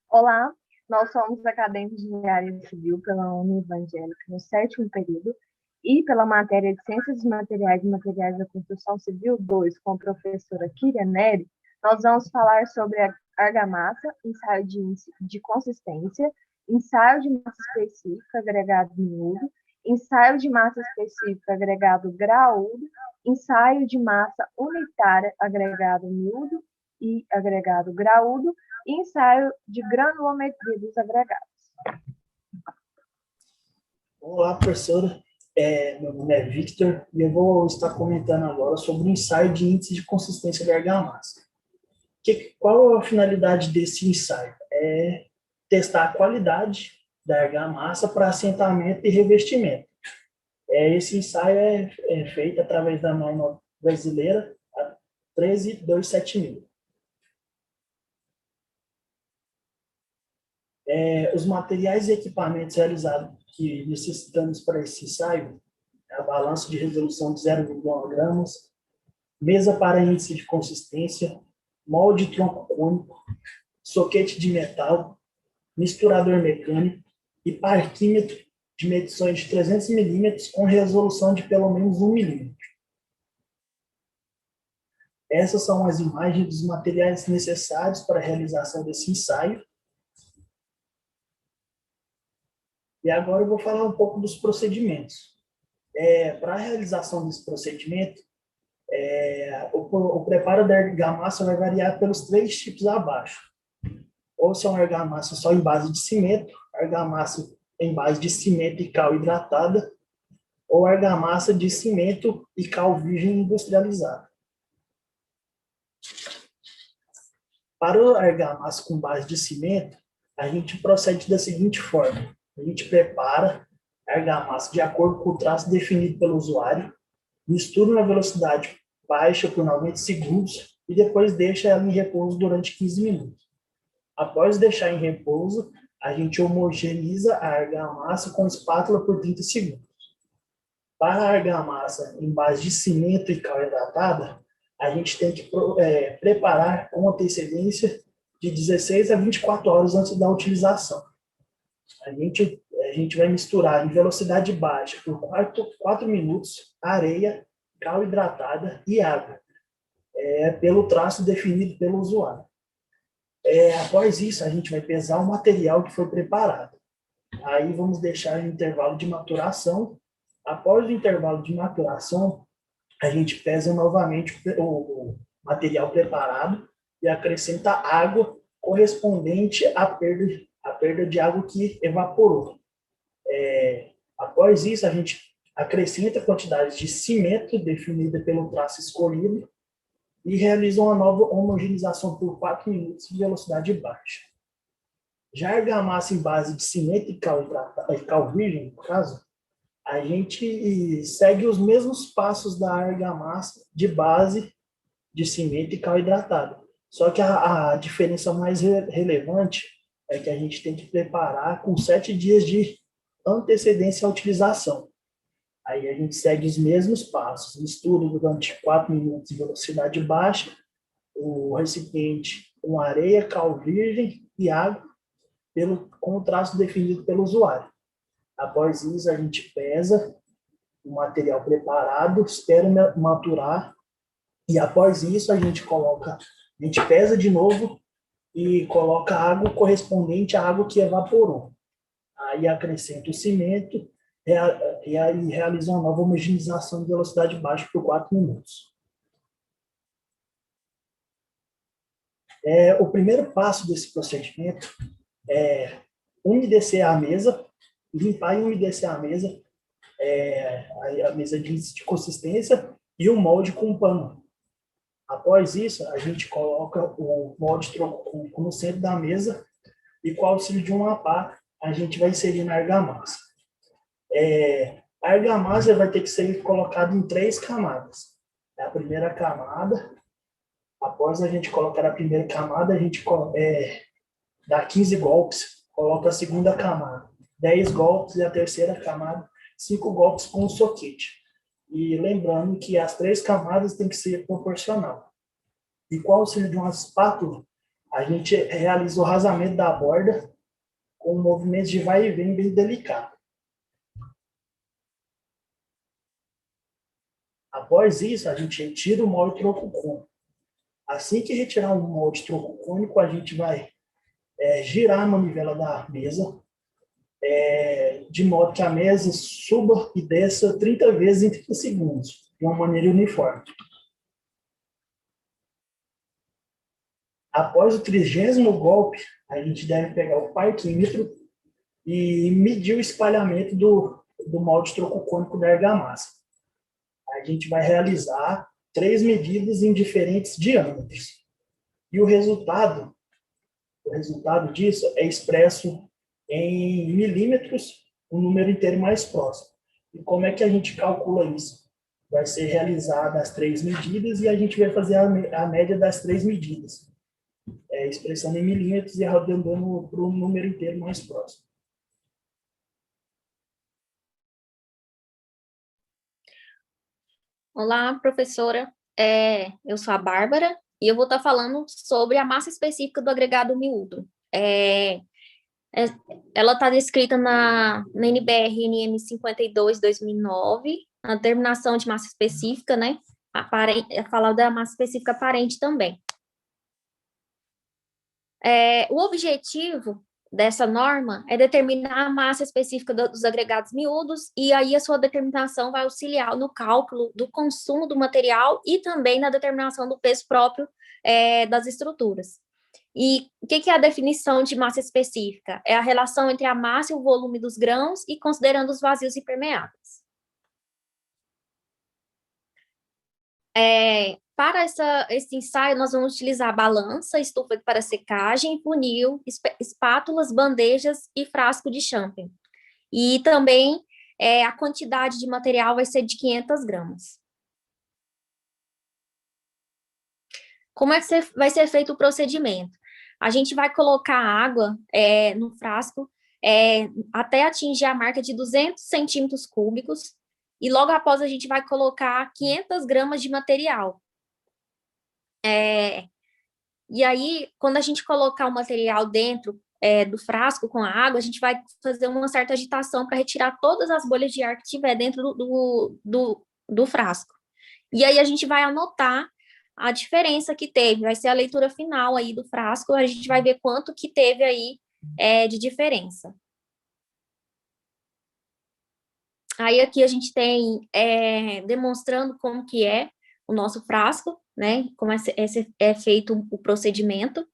Olá, nós somos acadêmicos de Engenharia Civil pela Uni Evangélica no sétimo período e pela matéria de Ciências dos Materiais e Materiais da Construção Civil 2, com a professora Kíria Neri. Nós vamos falar sobre a argamassa, ensaio de índice de consistência, ensaio de massa específica agregado miúdo, ensaio de massa específica agregado graúdo, ensaio de massa unitária agregado miúdo e agregado graúdo, e ensaio de granulometria dos agregados. Olá, professora. Meu nome é Victor e eu vou estar comentando agora sobre o ensaio de índice de consistência da argamassa. Qual a finalidade desse ensaio? É testar a qualidade da argamassa para assentamento e revestimento. Esse ensaio é feito através da norma brasileira 1327000. Os materiais e equipamentos realizados que necessitamos para esse ensaio é a balança de resolução de 0,1 gramas, mesa para índice de consistência, molde tronco cônico, soquete de metal, misturador mecânico e parquímetro de medições de 300 milímetros com resolução de pelo menos 1 milímetro. Essas são as imagens dos materiais necessários para a realização desse ensaio. E agora eu vou falar um pouco dos procedimentos. Para a realização desse procedimento, o preparo da argamassa vai variar pelos 3 tipos abaixo. Ou são argamassa só em base de cimento, argamassa em base de cimento e cal hidratada, ou argamassa de cimento e cal virgem industrializada. Para o argamassa com base de cimento, a gente procede da seguinte forma. A gente prepara a argamassa de acordo com o traço definido pelo usuário, mistura na velocidade baixa por 90 segundos e depois deixa ela em repouso durante 15 minutos. Após deixar em repouso, a gente homogeneiza a argamassa com espátula por 30 segundos. Para a argamassa em base de cimento e cal hidratada, a gente tem que preparar com antecedência de 16 a 24 horas antes da utilização. A gente vai misturar em velocidade baixa por 4 minutos areia, cal hidratada e água, pelo traço definido pelo usuário. Após isso, a gente vai pesar o material que foi preparado. Aí vamos deixar em intervalo de maturação. Após o intervalo de maturação, a gente pesa novamente o material preparado e acrescenta água correspondente à perda de água que evaporou. Após isso, a gente acrescenta quantidades de cimento definida pelo traço escolhido e realiza uma nova homogeneização por 4 minutos em velocidade baixa. Já a argamassa em base de cimento e cal virgem, no caso, a gente segue os mesmos passos da argamassa de base de cimento e cal hidratado. Só que a diferença mais relevante é que a gente tem que preparar com 7 dias de antecedência à utilização. Aí a gente segue os mesmos passos, mistura durante 4 minutos em velocidade baixa, o recipiente com areia, cal virgem e água, com o traço definido pelo usuário. Após isso, a gente pesa o material preparado, espera maturar, e após isso a gente pesa de novo e coloca a água correspondente à água que evaporou. Aí acrescenta o cimento e aí realiza uma nova homogeneização de velocidade baixa por 4 minutos. O primeiro passo desse procedimento é umedecer a mesa, limpar e umedecer a mesa, a mesa de consistência e o molde com um pano. Após isso, a gente coloca o molde tronco no centro da mesa e com o auxílio de uma pá, a gente vai inserir na argamassa. A argamassa vai ter que ser colocada em 3 camadas. A primeira camada, após a gente colocar a primeira camada, a gente dá 15 golpes, coloca a segunda camada, 10 golpes e a terceira camada, 5 golpes com o soquete. E lembrando que as 3 camadas têm que ser proporcional. E com o auxílio de uma espátula, A gente realiza o rasamento da borda com movimentos de vai e vem bem delicado. Após isso, a gente retira o molde troncocônico. Assim que retirar o molde troncocônico, a gente vai girar a manivela da mesa, de modo que a mesa suba e desça 30 vezes em 30 segundos, de uma maneira uniforme. Após o 30º golpe, a gente deve pegar o parquímetro e medir o espalhamento do molde troncocônico da argamassa. A gente vai realizar 3 medidas em diferentes diâmetros. E o resultado disso é expresso em milímetros, o número inteiro mais próximo. E como é que a gente calcula isso? Vai ser realizada as 3 medidas e a gente vai fazer a média das 3 medidas, expressando em milímetros e arredondando para o número inteiro mais próximo. Olá, professora. Eu sou a Bárbara e eu vou estar falando sobre a massa específica do agregado miúdo. Ela está descrita na NBR NM 52/2009, a determinação de massa específica, né? Falar da massa específica aparente também. O objetivo dessa norma é determinar a massa específica dos agregados miúdos, e aí a sua determinação vai auxiliar no cálculo do consumo do material e também na determinação do peso próprio das estruturas. E o que é a definição de massa específica? É a relação entre a massa e o volume dos grãos e considerando os vazios impermeáveis. Para esse ensaio, nós vamos utilizar balança, estufa para secagem, funil, espátulas, bandejas e frasco de champion. E também a quantidade de material vai ser de 500 gramas. Como é que vai ser feito o procedimento? A gente vai colocar água no frasco até atingir a marca de 200 centímetros cúbicos, e logo após a gente vai colocar 500 gramas de material. E aí, quando a gente colocar o material dentro do frasco com a água, a gente vai fazer uma certa agitação para retirar todas as bolhas de ar que tiver dentro do frasco. E aí a gente vai anotar a diferença que teve, vai ser a leitura final aí do frasco, a gente vai ver quanto que teve aí de diferença. Aí aqui a gente tem demonstrando como que é o nosso frasco, né, como é feito o procedimento.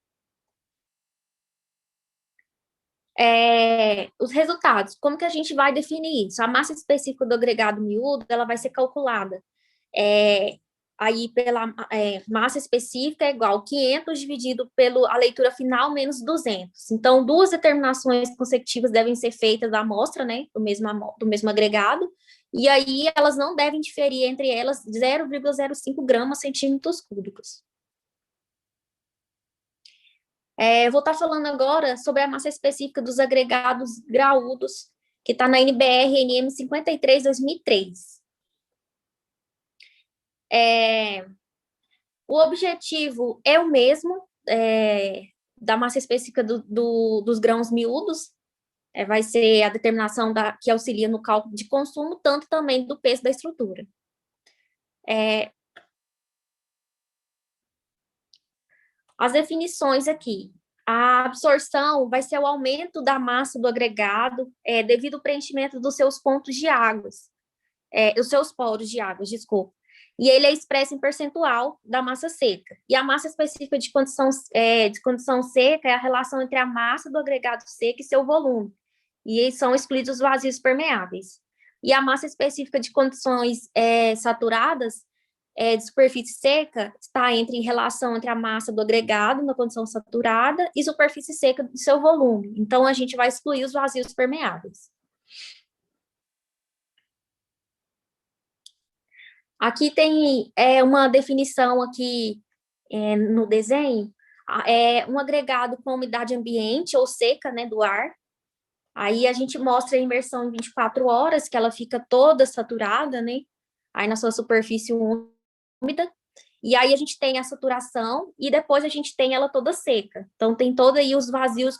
Os resultados, como que a gente vai definir isso? A massa específica do agregado miúdo, ela vai ser calculada aí pela massa específica é igual 500 dividido pela leitura final menos 200. Então, 2 determinações consecutivas devem ser feitas da amostra, né, do mesmo agregado, e aí elas não devem diferir entre elas 0,05 gramas centímetros cúbicos. Eu vou estar falando agora sobre a massa específica dos agregados graúdos, que está na NBR NM 53/2003. O objetivo é o mesmo da massa específica dos grãos miúdos, vai ser a determinação que auxilia no cálculo de consumo, tanto também do peso da estrutura. As definições aqui. A absorção vai ser o aumento da massa do agregado devido ao preenchimento dos seus pontos de águas, os seus poros de águas, desculpa. E ele é expresso em percentual da massa seca. E a massa específica de condição seca é a relação entre a massa do agregado seco e seu volume. E são excluídos os vazios permeáveis. E a massa específica de condições saturadas de superfície seca está em relação entre a massa do agregado na condição saturada e superfície seca do seu volume. Então, a gente vai excluir os vazios permeáveis. Aqui tem uma definição aqui no desenho, um agregado com umidade ambiente ou seca, né, do ar. Aí a gente mostra a imersão em 24 horas, que ela fica toda saturada, né, aí na sua superfície úmida, E aí a gente tem a saturação e depois a gente tem ela toda seca. Então, tem todo aí os vazios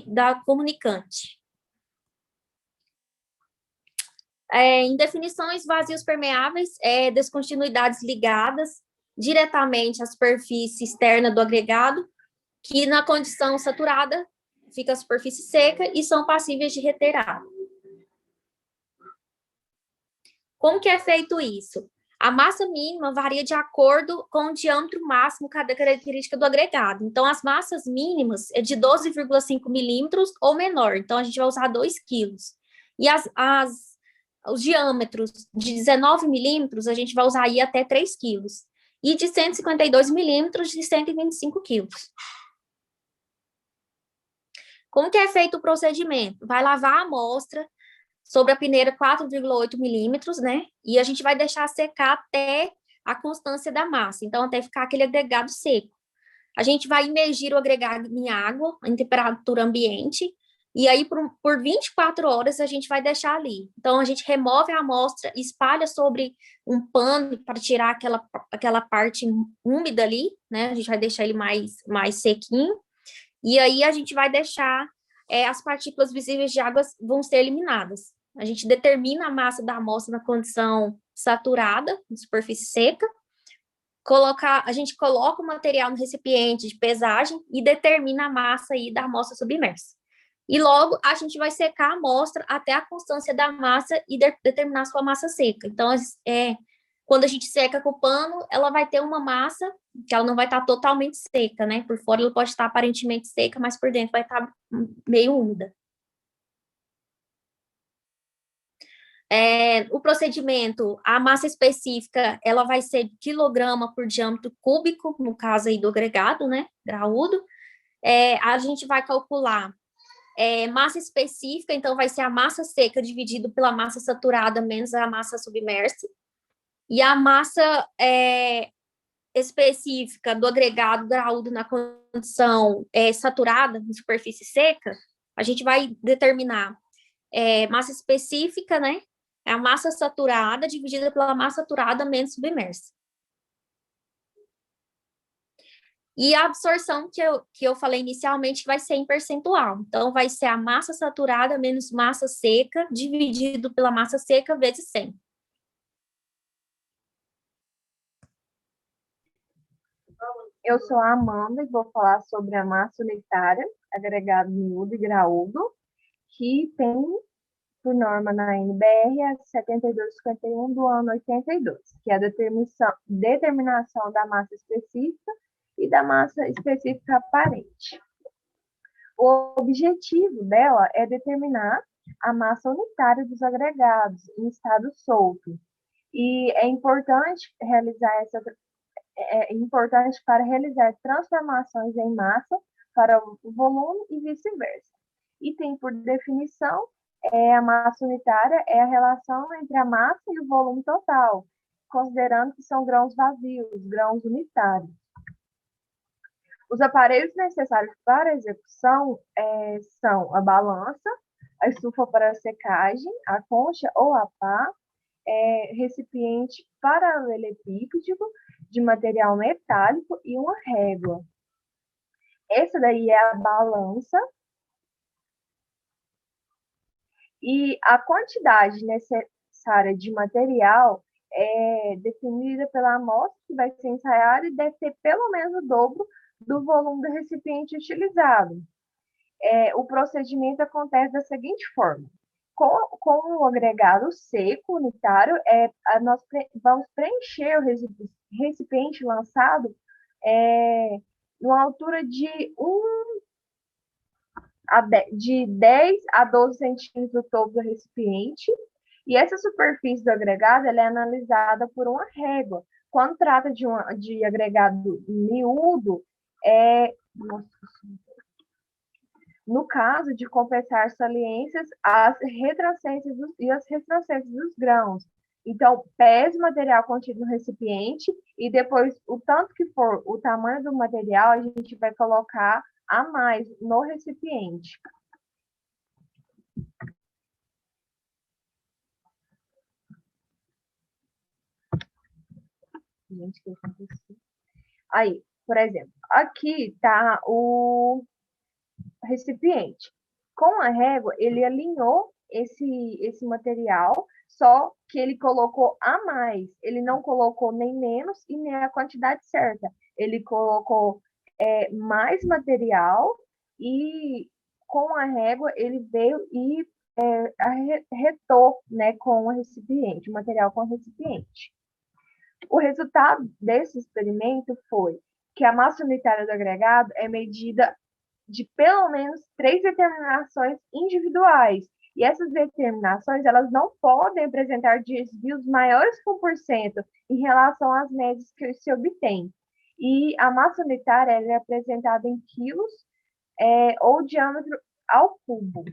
da comunicante. Em definições, vazios permeáveis, descontinuidades ligadas diretamente à superfície externa do agregado, que na condição saturada fica a superfície seca e são passíveis de reter água. Como que é feito isso? A massa mínima varia de acordo com o diâmetro máximo, cada característica do agregado. Então, as massas mínimas é de 12,5 milímetros ou menor. Então, a gente vai usar 2 quilos. E os diâmetros de 19 milímetros, a gente vai usar aí até 3 quilos. E de 152 milímetros, de 125 quilos. Como que é feito o procedimento? Vai lavar a amostra sobre a peneira 4,8 milímetros, né? E a gente vai deixar secar até a constância da massa, então até ficar aquele agregado seco. A gente vai imergir o agregado em água, em temperatura ambiente, e aí por 24 horas a gente vai deixar ali. Então a gente remove a amostra, espalha sobre um pano para tirar aquela parte úmida ali, né? A gente vai deixar ele mais sequinho, e aí a gente vai deixar as partículas visíveis de água vão ser eliminadas. A gente determina a massa da amostra na condição saturada, em superfície seca, a gente coloca o material no recipiente de pesagem e determina a massa aí da amostra submersa. E logo a gente vai secar a amostra até a constância da massa e determinar a sua massa seca. Então, quando a gente seca com o pano, ela vai ter uma massa que ela não vai estar totalmente seca, né? Por fora ela pode estar aparentemente seca, mas por dentro vai estar meio úmida. O procedimento, a massa específica, ela vai ser quilograma por diâmetro cúbico, no caso aí do agregado, né, graúdo. A gente vai calcular massa específica, então vai ser a massa seca dividido pela massa saturada menos a massa submersa. E a massa específica do agregado graúdo na condição saturada, em superfície seca, a gente vai determinar massa específica, né? É a massa saturada dividida pela massa saturada menos submersa. E a absorção que eu falei inicialmente vai ser em percentual. Então, vai ser a massa saturada menos massa seca dividido pela massa seca vezes 100. Eu sou a Amanda e vou falar sobre a massa unitária, agregado miúdo e graúdo, que tem por norma na NBR a 7251 do ano 82, que é a determinação da massa específica e da massa específica aparente. O objetivo dela é determinar a massa unitária dos agregados em estado solto. E é importante para realizar transformações em massa para o volume e vice-versa. E tem por definição a massa unitária é a relação entre a massa e o volume total, considerando que são grãos vazios, grãos unitários. Os aparelhos necessários para a execução são a balança, a estufa para secagem, a concha ou a pá, recipiente paralelepíptico de material metálico e uma régua. Essa daí é a balança. E a quantidade necessária de material é definida pela amostra que vai ser ensaiada e deve ter pelo menos o dobro do volume do recipiente utilizado. O procedimento acontece da seguinte forma. Com o agregado seco unitário, nós vamos preencher o recipiente lançado numa altura de 10 a 12 centímetros do topo do recipiente, e essa superfície do agregado ela é analisada por uma régua. Quando trata de agregado miúdo, no caso de compensar saliências, as retranscências dos grãos. Então, pese o material contido no recipiente e depois, o tanto que for o tamanho do material, a gente vai colocar a mais no recipiente. Gente, o que aconteceu? Aí, por exemplo, aqui está o recipiente. Com a régua, ele alinhou esse material, só que ele colocou a mais. Ele não colocou nem menos e nem a quantidade certa. Ele colocou mais material e com a régua ele veio e arretou, né, com o recipiente, o material com o recipiente. O resultado desse experimento foi que a massa unitária do agregado é medida de pelo menos 3 determinações individuais. E essas determinações, elas não podem apresentar desvios maiores que 1% em relação às médias que se obtém. E a massa unitária é apresentada em quilos ou diâmetro ao cubo.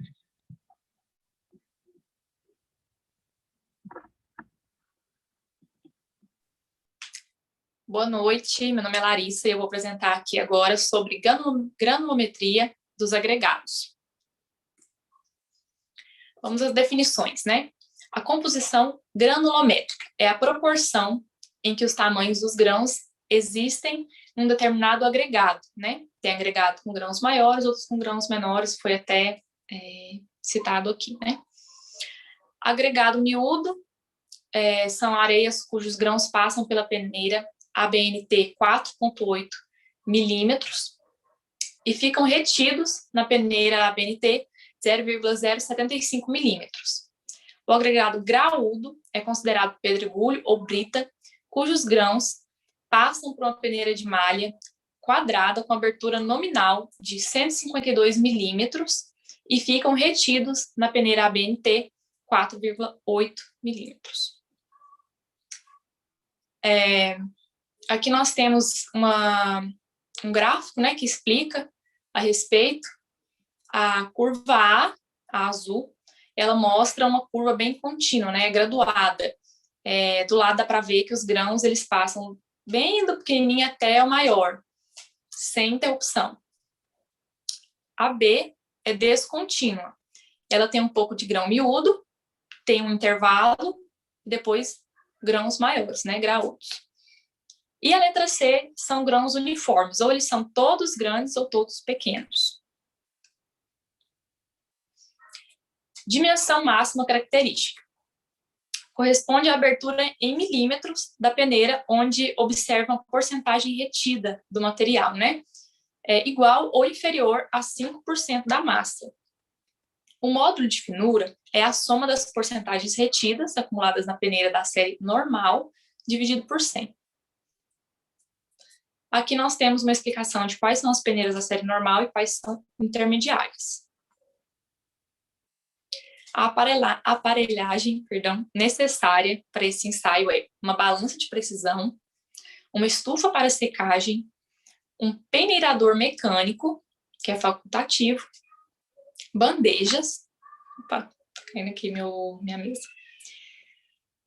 Boa noite, meu nome é Larissa e eu vou apresentar aqui agora sobre granulometria dos agregados. Vamos às definições, né? A composição granulométrica é a proporção em que os tamanhos dos grãos existem em um determinado agregado, né? Tem agregado com grãos maiores, outros com grãos menores, foi até citado aqui, né? Agregado miúdo são areias cujos grãos passam pela peneira ABNT 4,8 milímetros e ficam retidos na peneira ABNT 0,075 milímetros. O agregado graúdo é considerado pedregulho ou brita, cujos grãos passam por uma peneira de malha quadrada com abertura nominal de 152 milímetros e ficam retidos na peneira ABNT 4,8 milímetros. Aqui nós temos um gráfico, né, que explica a respeito. A curva a azul, ela mostra uma curva bem contínua, né, graduada. Do lado dá para ver que os grãos eles passam bem do pequenininho até o maior, sem interrupção. A B é descontínua. Ela tem um pouco de grão miúdo, tem um intervalo, e depois grãos maiores, né, graúdos. E a letra C são grãos uniformes, ou eles são todos grandes ou todos pequenos. Dimensão máxima característica. Corresponde à abertura em milímetros da peneira, onde observa a porcentagem retida do material, né? Igual ou inferior a 5% da massa. O módulo de finura é a soma das porcentagens retidas, acumuladas na peneira da série normal, dividido por 100. Aqui nós temos uma explicação de quais são as peneiras da série normal e quais são intermediárias. A aparelhagem necessária para esse ensaio é uma balança de precisão, uma estufa para secagem, um peneirador mecânico, que é facultativo, bandejas, opa, tá caindo aqui minha mesa,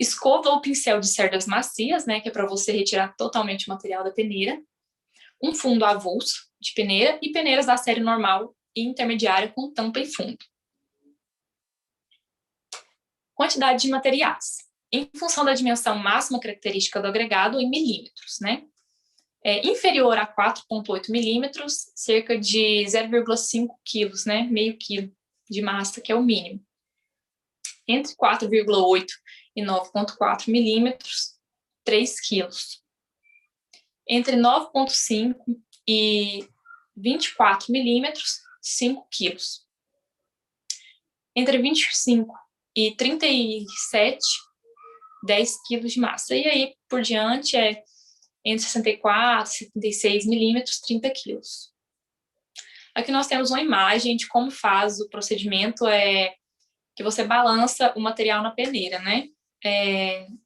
escova ou pincel de cerdas macias, né, que é para você retirar totalmente o material da peneira, um fundo avulso de peneira e peneiras da série normal e intermediária com tampa e fundo. Quantidade de materiais. Em função da dimensão máxima característica do agregado, em milímetros, né? Inferior a 4,8 milímetros, cerca de 0,5 quilos, né? Meio quilo de massa, que é o mínimo. Entre 4,8 e 9,4 milímetros, 3 quilos. Entre 9,5 e 24 milímetros, 5 quilos. Entre 25 e 37, 10 quilos de massa. E aí, por diante, entre 64 e 76 milímetros, 30 quilos. Aqui nós temos uma imagem de como faz o procedimento, que você balança o material na peneira, né?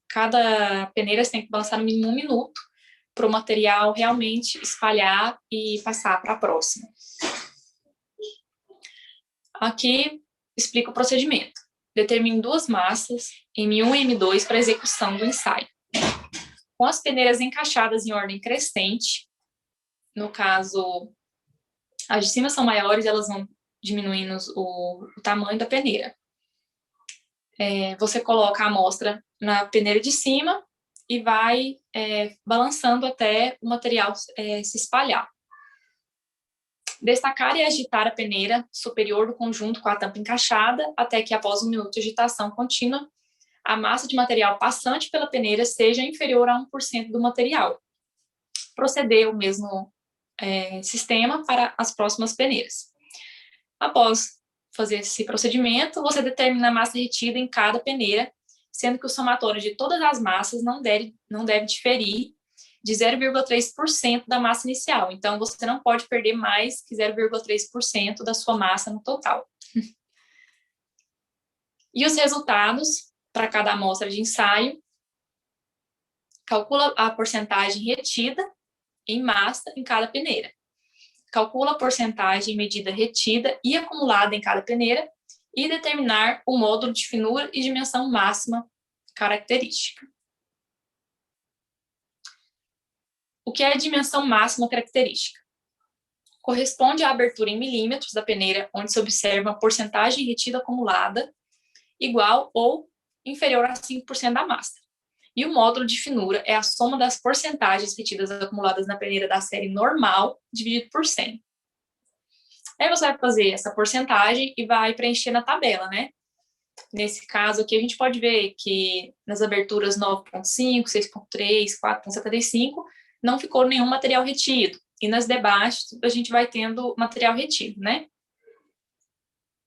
Cada peneira você tem que balançar no mínimo 1 minuto, para o material realmente espalhar e passar para a próxima. Aqui explica o procedimento. Determine 2 massas, M1 e M2, para execução do ensaio. Com as peneiras encaixadas em ordem crescente, no caso, as de cima são maiores, elas vão diminuindo o tamanho da peneira. Você coloca a amostra na peneira de cima e vai balançando até o material se espalhar. Destacar e agitar a peneira superior do conjunto com a tampa encaixada, até que após 1 minuto de agitação contínua, a massa de material passante pela peneira seja inferior a 1% do material. Proceder o mesmo sistema para as próximas peneiras. Após fazer esse procedimento, você determina a massa retida em cada peneira, sendo que o somatório de todas as massas não deve diferir de 0,3% da massa inicial. Então, você não pode perder mais que 0,3% da sua massa no total. E os resultados para cada amostra de ensaio: calcula a porcentagem retida em massa em cada peneira. Calcula a porcentagem medida retida e acumulada em cada peneira e determinar o módulo de finura e dimensão máxima característica. O que é a dimensão máxima característica? Corresponde à abertura em milímetros da peneira onde se observa a porcentagem retida acumulada igual ou inferior a 5% da massa. E o módulo de finura é a soma das porcentagens retidas acumuladas na peneira da série normal dividido por 100. Aí você vai fazer essa porcentagem e vai preencher na tabela, né? Nesse caso aqui, a gente pode ver que nas aberturas 9.5, 6.3, 4.75, não ficou nenhum material retido. E nas de baixo, a gente vai tendo material retido, né?